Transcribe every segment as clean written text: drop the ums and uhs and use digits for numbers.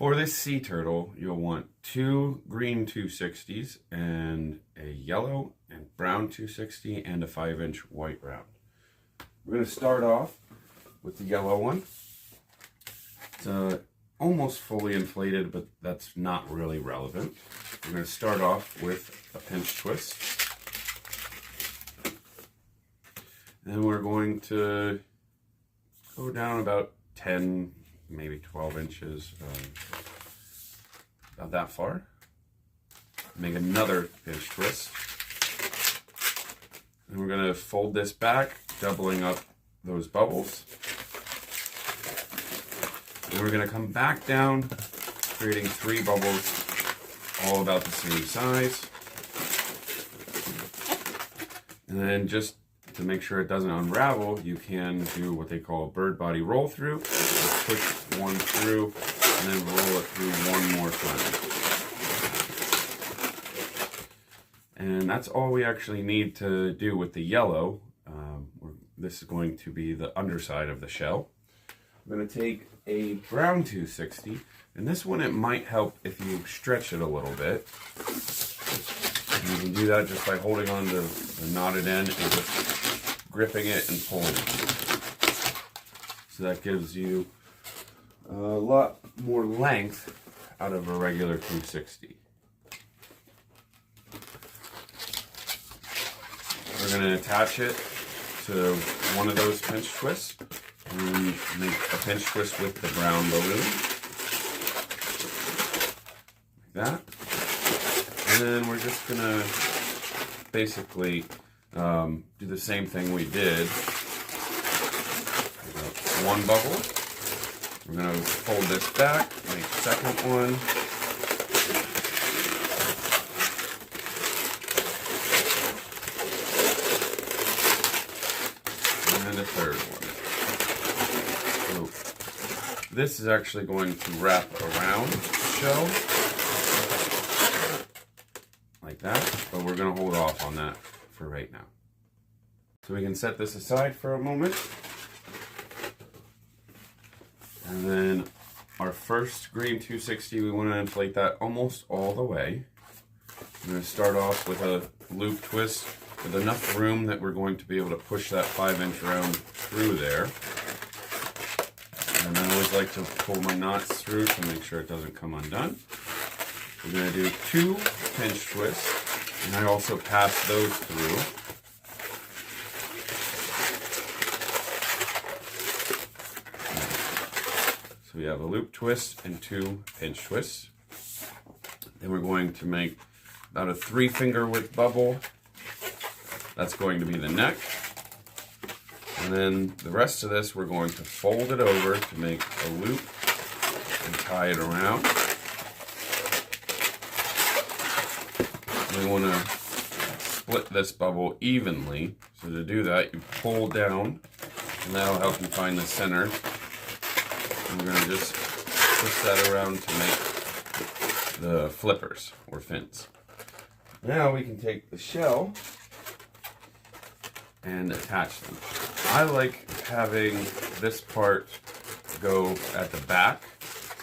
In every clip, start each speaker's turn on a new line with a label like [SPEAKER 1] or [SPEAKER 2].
[SPEAKER 1] For this sea turtle, you'll want 2 green 260s and a yellow and brown 260 and a 5-inch white round. We're going to start off with the yellow one. It's almost fully inflated, but that's not really relevant. We're going to start off with a pinch twist. And we're going to go down about 10, maybe 12 inches, about that far. Make another pinch twist. And we're going to fold this back, doubling up those bubbles. And we're going to come back down, creating 3 bubbles, all about the same size. And then just to make sure it doesn't unravel, you can do what they call a bird body roll through. Just push one through and then roll it through one more time. And that's all we actually need to do with the yellow. This is going to be the underside of the shell. I'm going to take a brown 260, and this one it might help if you stretch it a little bit. And you can do that just by holding on to the knotted end and just gripping it and pulling it. So that gives you a lot more length out of a regular 260. We're going to attach it to one of those pinch twists and make a pinch twist with the brown balloon, like that. And then we're just going to basically do the same thing we did. One bubble. We're going to fold this back, make a second one. And a third one. So this is actually going to wrap around the shell, like that, but we're going to hold off on that for right now. So we can set this aside for a moment. And then our first green 260, we want to inflate that almost all the way. I'm going to start off with a loop twist with enough room that we're going to be able to push that 5-inch round through there. And I always like to pull my knots through to make sure it doesn't come undone. We're going to do 2 pinch twists, and I also pass those through. So we have a loop twist and 2 pinch twists. Then we're going to make about a 3-finger width bubble. That's going to be the neck. And then the rest of this, we're going to fold it over to make a loop and tie it around. We want to split this bubble evenly. So to do that, you pull down, and that'll help you find the center. And we're going to just twist that around to make the flippers or fins. Now we can take the shell and attach them. I like having this part go at the back,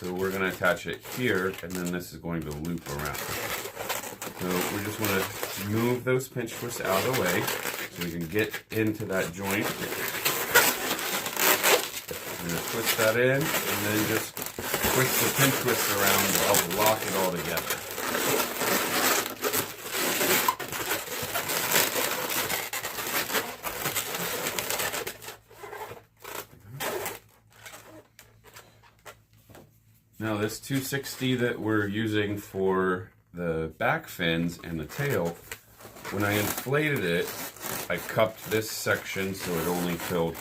[SPEAKER 1] so we're going to attach it here, and then this is going to loop around. So we just want to move those pinch twists out of the way so we can get into that joint. I'm going to twist that in, and then just twist the pinch twist around to help lock it all together. Now this 260 that we're using for the back fins and the tail, when I inflated it, I cupped this section so it only filled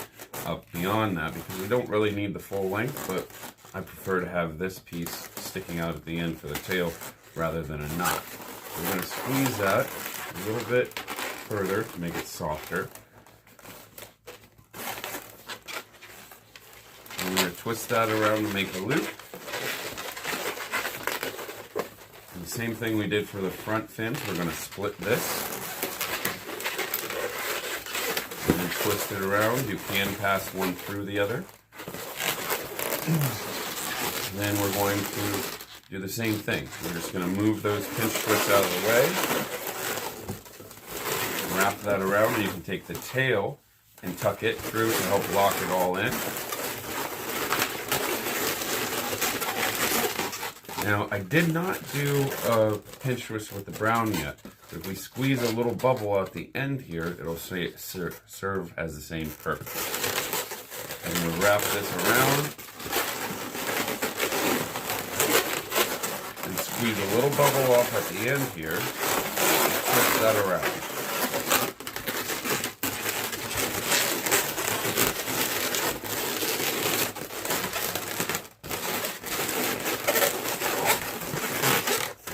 [SPEAKER 1] up beyond that, because we don't really need the full length, but I prefer to have this piece sticking out at the end for the tail rather than a knot. So we're going to squeeze that a little bit further to make it softer. And we're going to twist that around to make a loop. And the same thing we did for the front fins, we're going to split this. And then twist it around. You can pass one through the other. And then we're going to do the same thing. We're just going to move those pinch twists out of the way. Wrap that around, and you can take the tail and tuck it through to help lock it all in. Now, I did not do a pinch twist with the brown yet. If we squeeze a little bubble at the end here, it'll serve as the same purpose. I'm going to wrap this around and squeeze a little bubble off at the end here and twist that around.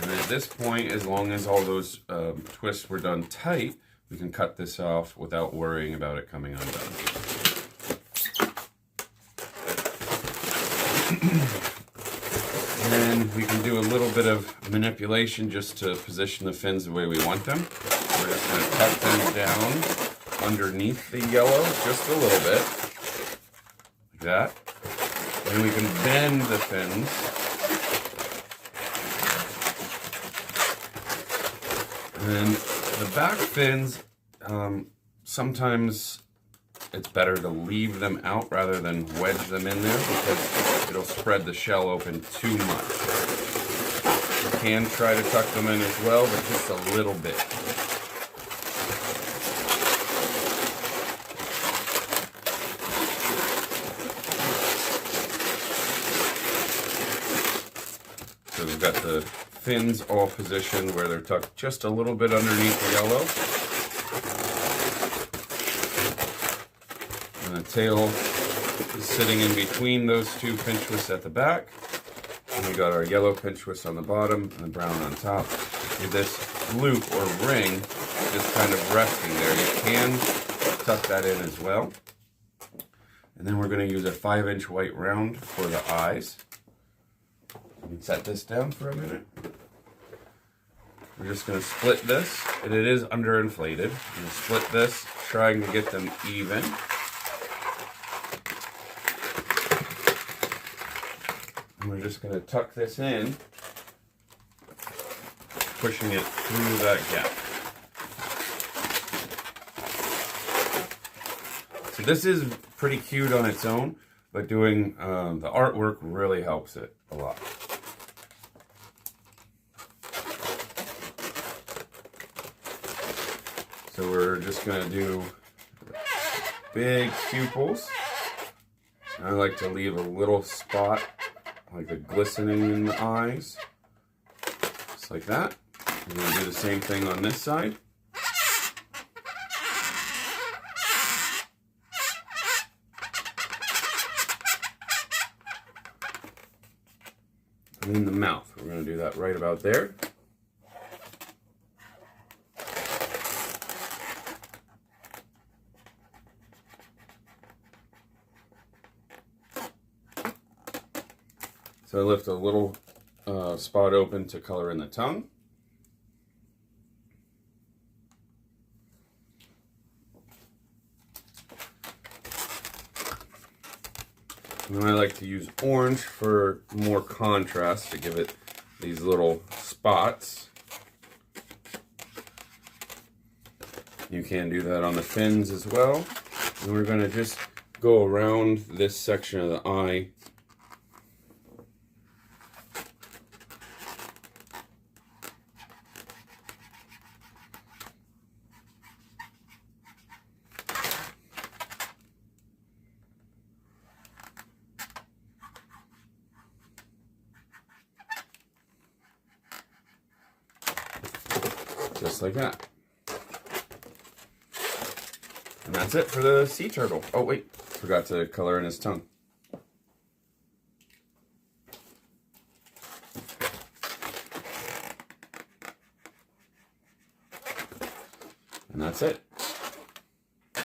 [SPEAKER 1] At this point, as long as all those twists were done tight, we can cut this off without worrying about it coming undone. And then we can do a little bit of manipulation just to position the fins the way we want them. We're just going to tuck them down underneath the yellow just a little bit, like that. And we can bend the fins. And the back fins, sometimes it's better to leave them out rather than wedge them in there because it'll spread the shell open too much. You can try to tuck them in as well, but just a little bit. So we've got the fins all positioned where they're tucked just a little bit underneath the yellow. And the tail is sitting in between those two pinch twists at the back. And we got our yellow pinch twist on the bottom and the brown on top. With this loop or ring just kind of resting there. You can tuck that in as well. And then we're going to use a 5-inch white round for the eyes. Set this down for a minute. We're just going to split this, and it is underinflated. We're going to split this, trying to get them even. And we're just going to tuck this in, pushing it through that gap. So this is pretty cute on its own, but doing the artwork really helps it a lot. So we're just going to do big pupils. I like to leave a little spot, like a glistening in the eyes. Just like that. We're going to do the same thing on this side. And then the mouth. We're going to do that right about there. So I left a little spot open to color in the tongue. And then I like to use orange for more contrast to give it these little spots. You can do that on the fins as well. And we're going to just go around this section of the eye. Just like that. And that's it for the sea turtle. Oh wait, forgot to color in his tongue. And that's it.